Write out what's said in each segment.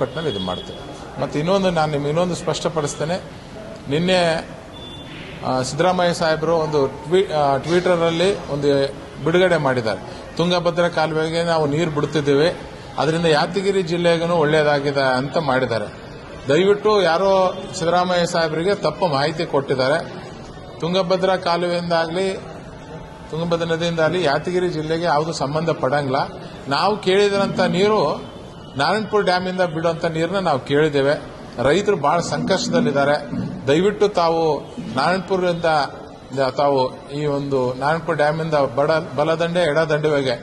ಚೌಕಟ್ಟಿನಲ್ಲಿ ಇದು ಮಾಡ್ತೇವೆ. ಮತ್ತು ನಾನು ನಿಮ್ಗೆ ಇನ್ನೊಂದು ಸ್ಪಷ್ಟಪಡಿಸ್ತೇನೆ. ನಿನ್ನೆ ಸಿದ್ದರಾಮಯ್ಯ ಸಾಹೇಬರು ಒಂದು ಟ್ವಿಟರಲ್ಲಿ ಒಂದು ಬಿಡುಗಡೆ ಮಾಡಿದ್ದಾರೆ. ತುಂಗಭದ್ರಾ ಕಾಲುವೆಗೆ ನಾವು ನೀರು ಬಿಡುತ್ತಿದ್ದೇವೆ, ಅದರಿಂದ ಯಾದಗಿರಿ ಜಿಲ್ಲೆಗೂ ಒಳ್ಳೆಯದಾಗಿದೆ ಅಂತ ಮಾಡಿದ್ದಾರೆ. ದಯವಿಟ್ಟು ಯಾರೋ ಸಿದ್ದರಾಮಯ್ಯ ಸಾಹೇಬರಿಗೆ ತಪ್ಪು ಮಾಹಿತಿ ಕೊಟ್ಟಿದ್ದಾರೆ. ತುಂಗಭದ್ರಾ ಕಾಲುವೆಯಿಂದಾಗಲಿ ತುಂಗಭದ್ರಾ ನದಿಯಿಂದಾಗಲಿ ಯಾದಗಿರಿ ಜಿಲ್ಲೆಗೆ ಯಾವುದು ಸಂಬಂಧ ಪಡಂಗಿಲ್ಲ. ನಾವು ಕೇಳಿದಂಥ ನೀರು ನಾರಾಯಣಪುರ ಡ್ಯಾಮಿಂದ ಬಿಡುವಂಥ ನೀರನ್ನ ನಾವು ಕೇಳಿದ್ದೇವೆ. ರೈತರು ಬಹಳ ಸಂಕಷ್ಟದಲ್ಲಿದ್ದಾರೆ. ದಯವಿಟ್ಟು ತಾವು ನಾರಾಯಣಪುರದಿಂದ ತಾವು ಈ ಒಂದು ನಾರಾಯಣಪುರ ಡ್ಯಾಮಿಂದ ಬಲದಂಡೆ ಎಡದಂಡೆಗೆ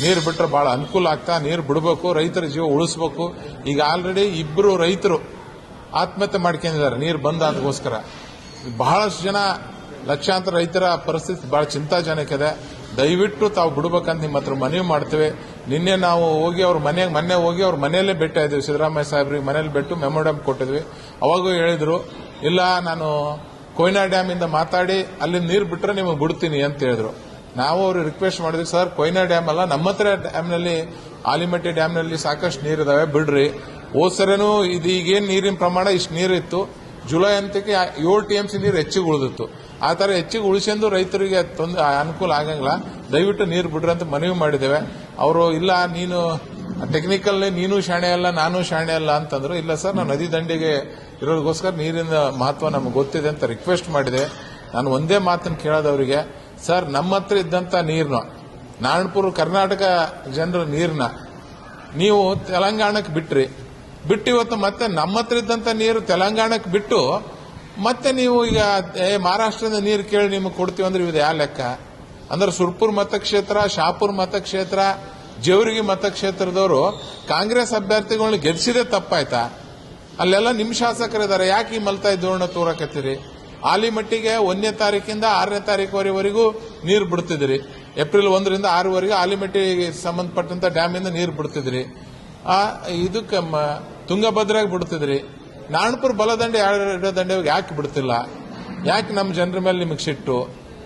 ನೀರು ಬಿಟ್ಟರೆ ಬಹಳ ಅನುಕೂಲ ಆಗ್ತಾ. ನೀರು ಬಿಡಬೇಕು, ರೈತರ ಜೀವ ಉಳಿಸಬೇಕು. ಈಗ ಆಲ್ರೆಡಿ ಇಬ್ಬರು ರೈತರು ಆತ್ಮಹತ್ಯೆ ಮಾಡ್ಕೊಂಡಿದ್ದಾರೆ ನೀರು ಬಂದಾದಗೋಸ್ಕರ. ಬಹಳಷ್ಟು ಜನ ಲಕ್ಷಾಂತರ ರೈತರ ಪರಿಸ್ಥಿತಿ ಬಹಳ ಚಿಂತಾಜನಕ ಇದೆ. ದಯವಿಟ್ಟು ತಾವು ಬಿಡಬೇಕಂತ ನಿಮ್ಮ ಹತ್ರ ಮನವಿ ಮಾಡ್ತೇವೆ. ನಿನ್ನೆ ನಾವು ಹೋಗಿ ಮೊನ್ನೆ ಹೋಗಿ ಅವ್ರ ಮನೆಯಲ್ಲೇ ಭೇಟಿ ಇದ್ದೀವಿ. ಸಿದ್ದರಾಮಯ್ಯ ಸಾಹೇಬ್ರಿಗೆ ಮನೇಲಿ ಬಿಟ್ಟು ಮೆಮೊರಾಂಡಮ್ ಕೊಟ್ಟಿದ್ವಿ. ಅವಾಗೂ ಹೇಳಿದ್ರು, ಇಲ್ಲ ನಾನು ಕೊಯ್ನಾ ಡ್ಯಾಮ್ ಇಂದ ಮಾತಾಡಿ ಅಲ್ಲಿ ನೀರು ಬಿಟ್ಟರೆ ನಿಮಗೆ ಬಿಡ್ತೀನಿ ಅಂತ ಹೇಳಿದ್ರು. ನಾವು ಅವ್ರಿಗೆ ರಿಕ್ವೆಸ್ಟ್ ಮಾಡಿದ್ವಿ, ಸರ್ ಕೊಯ್ನಾ ಡ್ಯಾಮ್ ಅಲ್ಲ, ನಮ್ಮ ಹತ್ರ ಡ್ಯಾಮ್ನಲ್ಲಿ ಆಲಿಮಟ್ಟಿ ಡ್ಯಾಮ್ನಲ್ಲಿ ಸಾಕಷ್ಟು ನೀರಿದಾವೆ, ಬಿಡ್ರಿ. ಹೋದ್ಸರನೂ ಇದು ಈಗೇನು ನೀರಿನ ಪ್ರಮಾಣ ಇಷ್ಟು ನೀರಿತ್ತು, ಜುಲೈ ಅಂತಕ್ಕೆ 7 TMC ನೀರು ಹೆಚ್ಚಿಗೆ ಉಳಿದಿತ್ತು. ಆ ಥರ ಹೆಚ್ಚಿಗೆ ಉಳಿಸ್ಕೊಂಡು ರೈತರಿಗೆ ಅನುಕೂಲ ಆಗಂಗಿಲ್ಲ. ದಯವಿಟ್ಟು ನೀರು ಬಿಡ್ರಿ ಅಂತ ಮನವಿ ಮಾಡಿದ್ದೇವೆ. ಅವರು ಇಲ್ಲ, ನೀನು ಟೆಕ್ನಿಕಲ್ ನೀನು ಶಾಣೆ ಅಲ್ಲ ನಾನು ಶಾಣೆ ಅಲ್ಲ ಅಂತಂದ್ರು. ಇಲ್ಲ ಸರ್, ನಾವು ನದಿ ದಂಡೆಗೆ ಇರೋದಕ್ಕೋಸ್ಕರ ನೀರಿನ ಮಹತ್ವ ನಮಗೆ ಗೊತ್ತಿದೆ ಅಂತ ರಿಕ್ವೆಸ್ಟ್ ಮಾಡಿದೆ. ನಾನು ಒಂದೇ ಮಾತನ್ನು ಕೇಳೋದವರಿಗೆ, ಸರ್ ನಮ್ಮ ಹತ್ರ ಇದ್ದಂಥ ನೀರನ್ನ, ನಾರಾಯಣಪುರ ಕರ್ನಾಟಕ ಜನರ ನೀರನ್ನ ನೀವು ತೆಲಂಗಾಣಕ್ಕೆ ಬಿಟ್ಟು ಇವತ್ತು ಮತ್ತೆ ನಮ್ಮ ಹತ್ರ ಇದ್ದಂಥ ನೀರು ತೆಲಂಗಾಣಕ್ಕೆ ಬಿಟ್ಟು ಮತ್ತೆ ನೀವು ಈಗ ಮಹಾರಾಷ್ಟ್ರದ ನೀರು ಕೇಳಿ ನಿಮಗೆ ಕೊಡ್ತೀವಿ ಅಂದ್ರೆ ಇದು ಯಾವ ಲೆಕ್ಕ? ಅಂದ್ರೆ ಸುರ್ಪುರ್ ಮತಕ್ಷೇತ್ರ, ಶಾಪುರ್ ಮತಕ್ಷೇತ್ರ, ಜೇವರ್ಗಿ ಮತಕ್ಷೇತ್ರದವರು ಕಾಂಗ್ರೆಸ್ ಅಭ್ಯರ್ಥಿಗಳನ್ನ ಗೆಲ್ಲಿಸಿದೇ ತಪ್ಪಾಯ್ತಾ? ಅಲ್ಲೆಲ್ಲ ನಿಮ್ಮ ಶಾಸಕರಿದ್ದಾರೆ, ಯಾಕೆ ಈ ಮಲ್ತಾಯಿ ಧೋರಣೆ ತೋರಕತ್ತೀರಿ? ಆಲಿಮಟ್ಟಿಗೆ 1ನೇ ತಾರೀಕಿಂದ 6ನೇ ತಾರೀಕುವರೆಗೂ ನೀರು ಬಿಡ್ತಿದ್ರಿ. ಏಪ್ರಿಲ್ 1ರಿಂದ 6ವರೆಗೆ ಆಲಿಮಟ್ಟಿಗೆ ಸಂಬಂಧಪಟ್ಟಂತ ಡ್ಯಾಮಿಂದ ನೀರು ಬಿಡ್ತಿದ್ರಿ. ಇದಕ್ಕೆ ತುಂಗಭದ್ರಾಗ ಬಿಡ್ತಿದ್ರಿ. ನಾರಾಯಣಪುರ ಬಲದಂಡೆ ಎಡದಂಡೆ ಯಾಕೆ ಬಿಡ್ತಿಲ್ಲ? ಯಾಕೆ ನಮ್ಮ ಜನರ ಮೇಲೆ ನಿಮಗೆ ಸಿಟ್ಟು?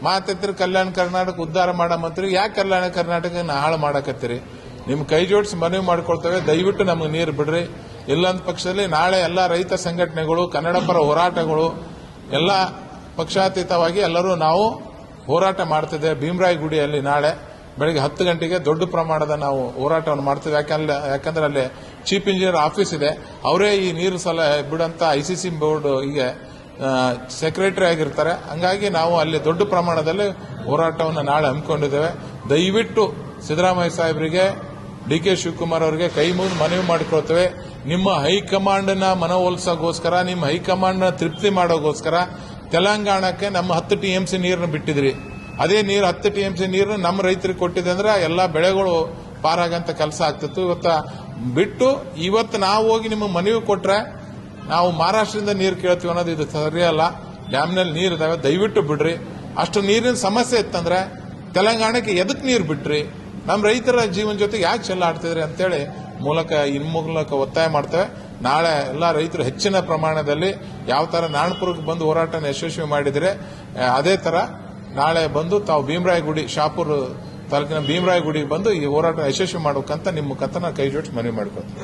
ಮಾತಿದ್ರೆ ಕಲ್ಯಾಣ ಕರ್ನಾಟಕ ಉದ್ಧಾರ ಮಾಡೋ ಮಂತ್ರಿ ಯಾಕೆ ಕಲ್ಯಾಣ ಕರ್ನಾಟಕ ಹಾಳು ಮಾಡಕತ್ತೀರಿ? ನಿಮ್ ಕೈ ಜೋಡಿಸಿ ಮನವಿ ಮಾಡ್ಕೊಳ್ತೇವೆ, ದಯವಿಟ್ಟು ನಮಗೆ ನೀರು ಬಿಡ್ರಿ. ಇಲ್ಲಂದ ಪಕ್ಷದಲ್ಲಿ ನಾಳೆ ಎಲ್ಲ ರೈತ ಸಂಘಟನೆಗಳು, ಕನ್ನಡ ಪರ ಹೋರಾಟಗಳು ಎಲ್ಲ ಪಕ್ಷಾತೀತವಾಗಿ ಎಲ್ಲರೂ ನಾವು ಹೋರಾಟ ಮಾಡ್ತಿದ್ದೇವೆ. ಭೀಮರಾಯ ಗುಡಿಯಲ್ಲಿ ನಾಳೆ ಬೆಳಗ್ಗೆ 10 ಗಂಟೆಗೆ ದೊಡ್ಡ ಪ್ರಮಾಣದ ನಾವು ಹೋರಾಟವನ್ನು ಮಾಡ್ತೇವೆ. ಯಾಕಂದ್ರೆ ಅಲ್ಲಿ ಚೀಫ್ ಇಂಜಿನಿಯರ್ ಆಫೀಸ್ ಇದೆ, ಅವರೇ ಈ ನೀರು ಬಿಡುವಂತ ICC ಬೋರ್ಡ್ ಈಗ ಸೆಕ್ರೆಟರಿ ಆಗಿರ್ತಾರೆ. ಹಂಗಾಗಿ ನಾವು ಅಲ್ಲಿ ದೊಡ್ಡ ಪ್ರಮಾಣದಲ್ಲಿ ಹೋರಾಟವನ್ನು ನಾಳೆ ಹಮ್ಮಿಕೊಂಡಿದ್ದೇವೆ. ದಯವಿಟ್ಟು ಸಿದ್ದರಾಮಯ್ಯ ಸಾಹೇಬರಿಗೆ, DK ಶಿವಕುಮಾರ್ ಅವರಿಗೆ ಕೈ ಮುಗಿದು ಮನವಿ ಮಾಡಿಕೊಳ್ತೇವೆ. ನಿಮ್ಮ ಹೈಕಮಾಂಡ್ನ ಮನವೊಲಿಸೋಗೋಸ್ಕರ, ನಿಮ್ಮ ಹೈಕಮಾಂಡ್ನ ತೃಪ್ತಿ ಮಾಡೋಗೋಸ್ಕರ ತೆಲಂಗಾಣಕ್ಕೆ ನಮ್ಮ 10 TMC ನೀರನ್ನು ಬಿಟ್ಟಿದ್ರಿ. ಅದೇ ನೀರು 10 TMC ನೀರು ನಮ್ಮ ರೈತರಿಗೆ ಕೊಟ್ಟಿದೆ ಅಂದ್ರೆ ಎಲ್ಲ ಬೆಳೆಗಳು ಪಾರಾಗಂತ ಕೆಲಸ ಆಗ್ತಿತ್ತು. ಇವತ್ತು ನಾವು ಹೋಗಿ ನಿಮಗೆ ಮನವಿ ಕೊಟ್ರೆ ನಾವು ಮಹಾರಾಷ್ಟ್ರದಿಂದ ನೀರು ಕೇಳ್ತೀವಿ ಅನ್ನೋದು ಇದು ಸರಿಯಲ್ಲ. ಡ್ಯಾಮ್ನಲ್ಲಿ ನೀರು ಇದಾವೆ, ದಯವಿಟ್ಟು ಬಿಡ್ರಿ. ಅಷ್ಟು ನೀರಿನ ಸಮಸ್ಯೆ ಇತ್ತಂದ್ರೆ ತೆಲಂಗಾಣಕ್ಕೆ ಎದಕ್ಕೆ ನೀರು ಬಿಟ್ರಿ? ನಮ್ಮ ರೈತರ ಜೀವನ ಜೊತೆಗೆ ಯಾಕೆ ಚೆಲ್ಲಾಡ್ತಿದ್ರಿ ಅಂತೇಳಿ ಮೂಲಕ ಒತ್ತಾಯ ಮಾಡ್ತೇವೆ. ನಾಳೆ ಎಲ್ಲ ರೈತರು ಹೆಚ್ಚಿನ ಪ್ರಮಾಣದಲ್ಲಿ ಯಾವ ತರ ನಾರಾಯಣಪುರಕ್ಕೆ ಬಂದು ಹೋರಾಟನ ಯಶಸ್ವಿ ಮಾಡಿದ್ರೆ ಅದೇ ತರ ನಾಳೆ ಬಂದು ತಾವು ಭೀಮರಾಯ ಗುಡಿ, ಶಾಪುರ್ ತಾಲೂಕಿನ ಭೀಮರಾಯ ಗುಡಿಗೆ ಬಂದು ಈ ಹೋರಾಟ ಯಶಸ್ವಿ ಮಾಡಬೇಕಂತ ನಿಮ್ಮ ಮುಖಾಂತರ ಕೈ ಜೋಡಿಸಿ ಮನವಿ ಮಾಡ್ಕೊಳ್ತೀವಿ.